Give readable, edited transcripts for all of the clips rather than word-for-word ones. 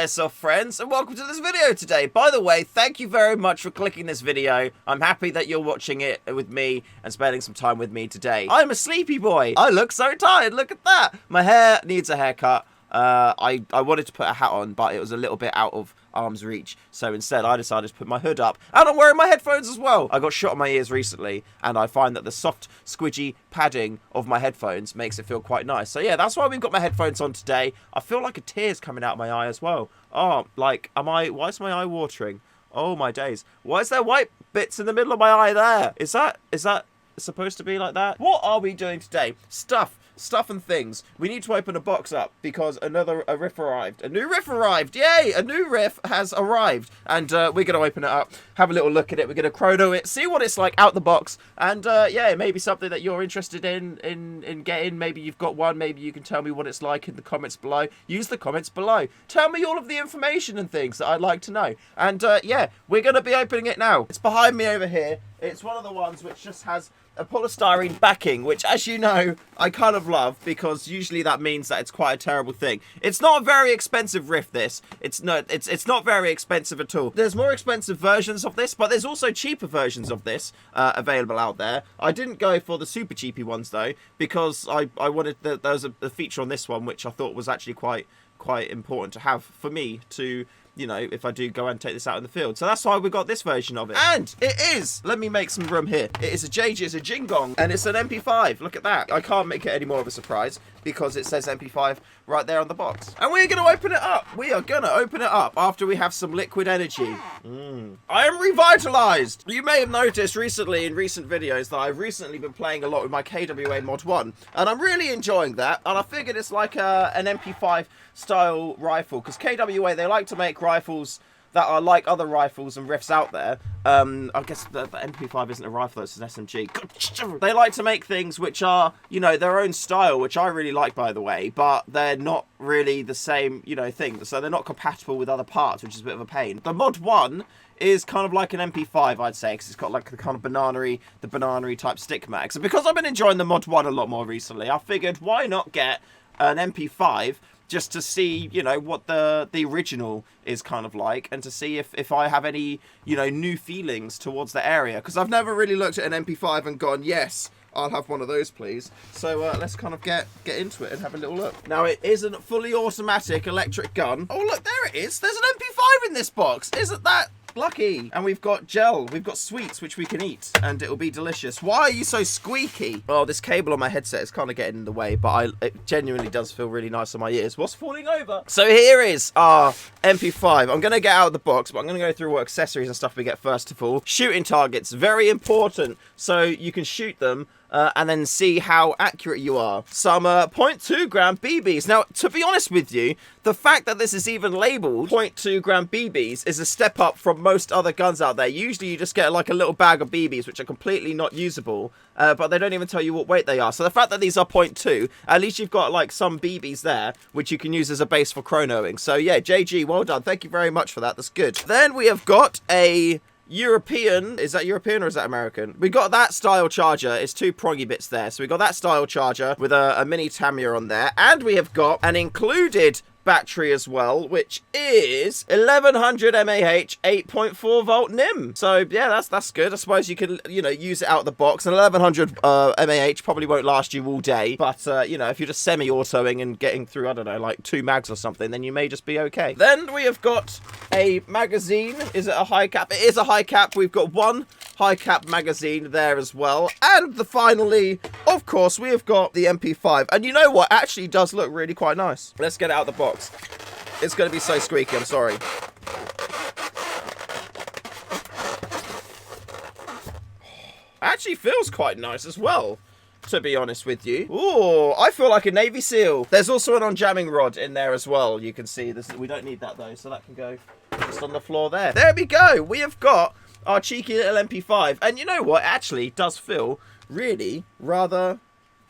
Airsoft friends, and welcome to this video today. By the way, thank you very much for clicking this video. I'm happy that you're watching it with me and spending some time with me today. I'm a sleepy boy. I look so tired, look at that. My hair needs a haircut. I wanted to put a hat on, but it was a little bit out of arm's reach, so instead I decided to put my hood up, and I'm wearing my headphones as well. I got shot in my ears recently, and I find that the soft, squidgy padding of my headphones makes it feel quite nice. So yeah, that's why we've got my headphones on today. I feel like a tear's coming out of my eye as well. Oh, like, why is my eye watering? Oh my days. Why is there white bits in the middle of my eye there? Is that supposed to be like that? What are we doing today? Stuff and things. We need to open a box up because a riff arrived. A new riff arrived. Yay! A new riff has arrived. And we're going to open it up, have a little look at it. We're going to chrono it, see what it's like out the box. And yeah, maybe something that you're interested in getting. Maybe you've got one. Maybe you can tell me what it's like in the comments below. Use the comments below. Tell me all of the information and things that I'd like to know. And yeah, we're going to be opening it now. It's behind me over here. It's one of the ones which just has a polystyrene backing, which, as you know, I kind of love, because usually that means that it's quite a terrible thing. It's not a very expensive riff, this. It's not very expensive at all. There's more expensive versions of this, but there's also cheaper versions of this available out there. I didn't go for the super cheapy ones, though, because I wanted there was a feature on this one which I thought was actually quite important to have for me to, you know, if I do go and take this out in the field. So that's why we got this version of it. And it is, let me make some room here. It is a JG, it's a Jingong, and it's an MP5. Look at that. I can't make it any more of a surprise because it says MP5 right there on the box. And we're going to open it up. We are going to open it up after we have some liquid energy. I am revitalized. You may have noticed recently in recent videos that I've recently been playing a lot with my KWA Mod 1. And I'm really enjoying that. And I figured it's like an MP5 style rifle, because KWA, they like to make rifles that are like other rifles and riffs out there. I guess the MP5 isn't a rifle, it's an SMG. They like to make things which are, you know, their own style, which I really like, by the way, but they're not really the same, you know, thing. So they're not compatible with other parts, which is a bit of a pain. The Mod 1 is kind of like an MP5, I'd say, because it's got like the kind of banana-y type stick mags. And because I've been enjoying the Mod 1 a lot more recently, I figured, why not get an MP5 just to see, you know, what the original is kind of like, and to see if I have any, you know, new feelings towards the area, because I've never really looked at an MP5 and gone, yes, I'll have one of those, please. So let's kind of get into it and have a little look. Now, it is a fully automatic electric gun. Oh, look, there it is. There's an MP5 in this box. Isn't that lucky? And we've got gel, we've got sweets which we can eat, and it'll be delicious. Why are you so squeaky? Oh, this cable on my headset is kind of getting in the way, but it genuinely does feel really nice on my ears. What's falling over? So here is our MP5. I'm gonna get out of the box, but I'm gonna go through what accessories and stuff we get first of all. Shooting targets, very important, so you can shoot them and then see how accurate you are. Some 0.2 gram BBs. Now, to be honest with you, the fact that this is even labeled 0.2 gram BBs is a step up from most other guns out there. Usually you just get like a little bag of BBs, which are completely not usable, but they don't even tell you what weight they are. So the fact that these are 0.2, at least you've got like some BBs there, which you can use as a base for chronoing. So yeah, JG, well done. Thank you very much for that. That's good. Then we have got a European, is that European or is that American? We got that style charger. It's two prongy bits there. So we got that style charger with a mini Tamiya on there. And we have got an included battery as well, which is 1100 mAh 8.4 volt NIM. So yeah, that's good. I suppose you can, you know, use it out of the box. And 1100 mAh probably won't last you all day, but you know, if you're just semi-autoing and getting through, I don't know, like 2 mags or something, then you may just be okay. Then we have got a magazine. Is it a high cap? It is a high cap. We've got one high cap magazine there as well. And finally, of course, we have got the MP5. And you know what? Actually does look really quite nice. Let's get it out of the box. It's going to be so squeaky, I'm sorry. Actually feels quite nice as well, to be honest with you. Ooh, I feel like a Navy SEAL. There's also an on-jamming rod in there as well. You can see this. We don't need that though, so that can go just on the floor there. There we go. We have got our cheeky little MP5. And you know what? It actually does feel really rather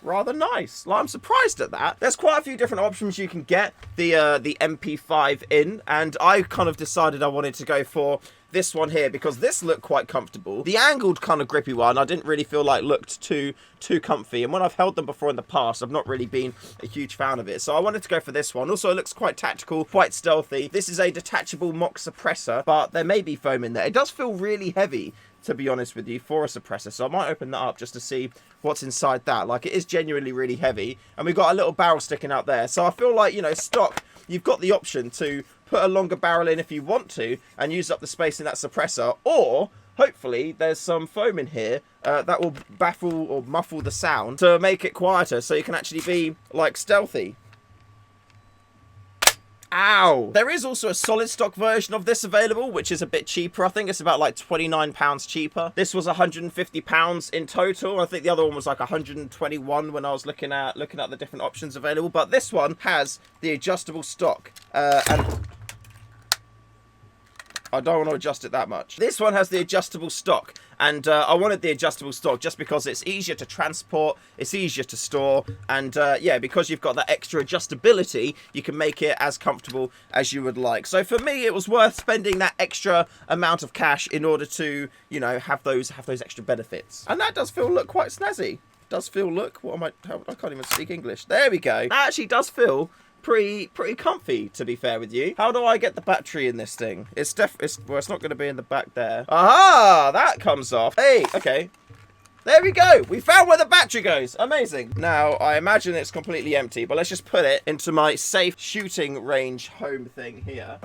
nice. Like, I'm surprised at that. There's quite a few different options you can get the MP5 in, and I kind of decided I wanted to go for this one here, because this looked quite comfortable. The angled kind of grippy one, I didn't really feel like looked too comfy. And when I've held them before in the past, I've not really been a huge fan of it. So I wanted to go for this one. Also, it looks quite tactical, quite stealthy. This is a detachable mock suppressor, but there may be foam in there. It does feel really heavy, to be honest with you, for a suppressor. So I might open that up just to see what's inside that. Like, it is genuinely really heavy. And we've got a little barrel sticking out there. So I feel like, you know, stock, you've got the option to put a longer barrel in if you want to and use up the space in that suppressor, or hopefully there's some foam in here that will baffle or muffle the sound to make it quieter, so you can actually be like stealthy. Ow! There is also a solid stock version of this available, which is a bit cheaper. I think it's about like £29 cheaper. This was £150 in total. I think the other one was like 121 when I was looking at the different options available. But this one has the adjustable stock, and I don't want to adjust it that much. This one has the adjustable stock, and I wanted the adjustable stock just because it's easier to transport, it's easier to store, and yeah, because you've got that extra adjustability, you can make it as comfortable as you would like. So for me, it was worth spending that extra amount of cash in order to, you know, have those extra benefits. And that does look quite snazzy. Does look, what am I can't even speak English. There we go. That actually does feel pretty comfy, to be fair with you. How do I get the battery in this thing? Well, it's not going to be in the back there. Aha! That comes off. Hey, okay. There we go. We found where the battery goes. Amazing. Now, I imagine it's completely empty, but let's just put it into my safe shooting range home thing here.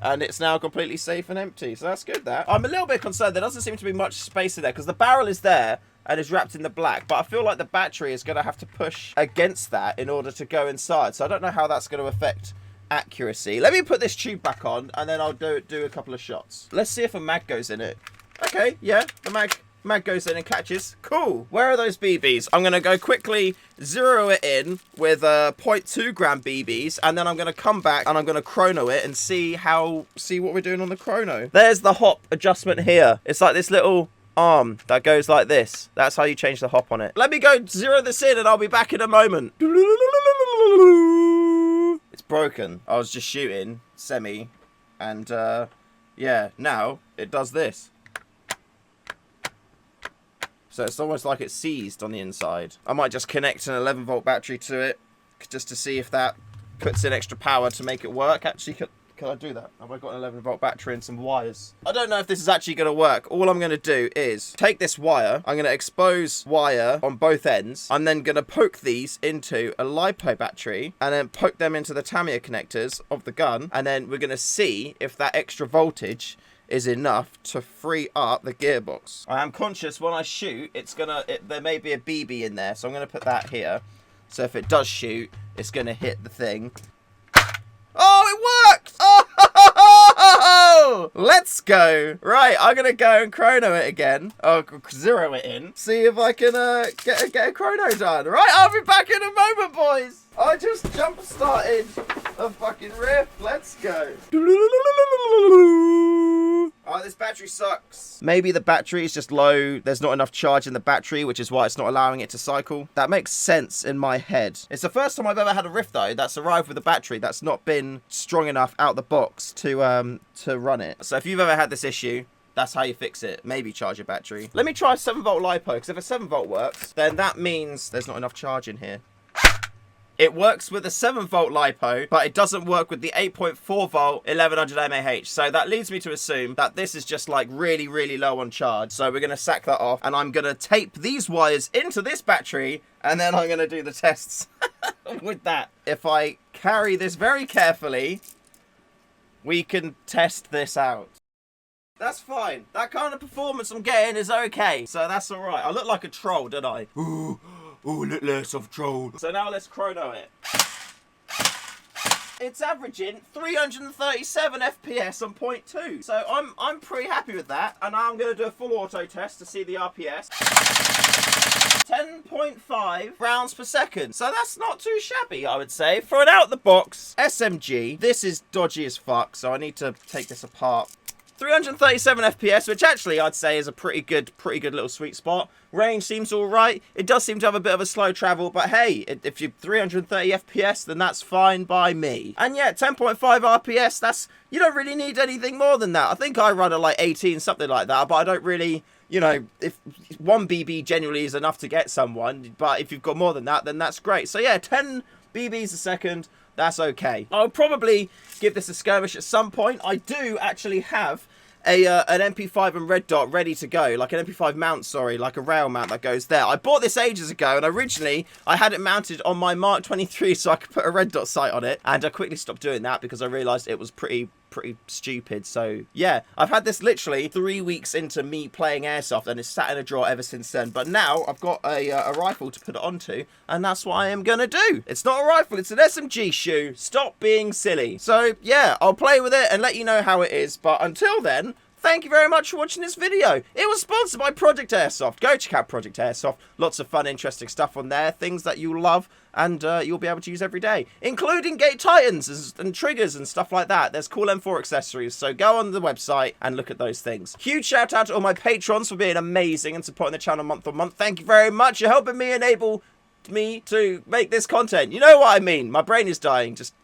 And it's now completely safe and empty, so that's good, that. I'm a little bit concerned. There doesn't seem to be much space in there, because the barrel is there and is wrapped in the black, but I feel like the battery is going to have to push against that in order to go inside, so I don't know how that's going to affect accuracy. Let me put this tube back on, and then I'll do a couple of shots. Let's see if a mag goes in it. Okay, yeah, the mag goes in and catches. Cool. Where are those BBs? I'm going to go quickly zero it in with 0.2 gram BBs, and then I'm going to come back and I'm going to chrono it and see what we're doing on the chrono. There's the hop adjustment here. It's like this little arm that goes like this. That's how you change the hop on it. Let me go zero this in and I'll be back in a moment. It's broken. I was just shooting semi, and yeah, now it does this. So it's almost like it's seized on the inside. I might just connect an 11 volt battery to it just to see if that puts in extra power to make it work. Actually, can I do that? Have I got an 11 volt battery and some wires? I don't know if this is actually going to work. All I'm going to do is take this wire. I'm going to expose wire on both ends. I'm then going to poke these into a LiPo battery and then poke them into the Tamiya connectors of the gun. And then we're going to see if that extra voltage is enough to free up the gearbox. I am conscious when I shoot, there may be a BB in there, so I'm going to put that here. So if it does shoot, it's going to hit the thing. Oh, it worked! Oh, let's go. Right, I'm going to go and chrono it again. Oh, zero it in. See if I can get a chrono done. Right, I'll be back in a moment, boys. I just jump started a fucking riff. Let's go. Oh, this battery sucks. Maybe the battery is just low. There's not enough charge in the battery, which is why it's not allowing it to cycle. That makes sense in my head. It's the first time I've ever had a Rift, though, that's arrived with a battery that's not been strong enough out the box to run it. So if you've ever had this issue, that's how you fix it. Maybe charge your battery. Let me try a 7 volt LiPo, because if a 7 volt works, then that means there's not enough charge in here. It works with a 7 volt LiPo, but it doesn't work with the 8.4 volt 1100 mAh. So that leads me to assume that this is just like really, really low on charge. So we're going to sack that off, and I'm going to tape these wires into this battery, and then I'm going to do the tests with that. If I carry this very carefully, we can test this out. That's fine. That kind of performance I'm getting is okay. So that's all right. I look like a troll, don't I? Ooh. Oh, look less of troll. So now let's chrono it. It's averaging 337 FPS on 0.2. So I'm pretty happy with that. And now I'm going to do a full auto test to see the RPS. 10.5 rounds per second. So that's not too shabby, I would say. For an out-the-box SMG, this is dodgy as fuck. So I need to take this apart 337 FPS, which actually I'd say is a pretty good little sweet spot. Range seems all right. It does seem to have a bit of a slow travel, but hey, if you're 330 FPS, then that's fine by me. And yeah, 10.5 RPS, you don't really need anything more than that. I think I run at like 18, something like that, but I don't really, you know, if 1 BB genuinely is enough to get someone, but if you've got more than that, then that's great. So yeah, 10 BBs a second, that's okay. I'll probably give this a skirmish at some point. I do actually have an MP5 and red dot ready to go, like an MP5 mount, sorry, like a rail mount that goes there. I bought this ages ago, and originally I had it mounted on my Mark 23 so I could put a red dot sight on it, and I quickly stopped doing that because I realised it was pretty stupid. So yeah, I've had this literally 3 weeks into me playing Airsoft, and it's sat in a drawer ever since then. But now I've got a rifle to put it onto, and that's what I am gonna do. It's not a rifle, it's an SMG shoe. Stop being silly. So yeah, I'll play with it and let you know how it is, but until then, thank you very much for watching this video. It was sponsored by Project Airsoft. Go check out Project Airsoft. Lots of fun, interesting stuff on there. Things that you'll love and you'll be able to use every day, including Gate Titans and triggers and stuff like that. There's cool M4 accessories, so go on the website and look at those things. Huge shout out to all my patrons for being amazing and supporting the channel month on month. Thank you very much. You're helping me enable me to make this content. You know what I mean. My brain is dying. Just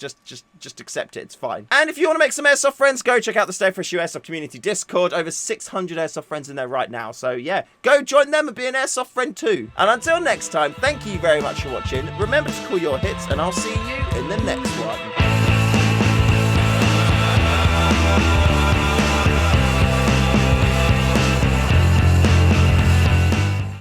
accept it. It's fine. And if you want to make some Airsoft friends, go check out the StayFreshShoe Airsoft Community Discord. Over 600 Airsoft friends in there right now. So yeah, go join them and be an Airsoft friend too. And until next time, thank you very much for watching. Remember to call your hits, and I'll see you in the next one.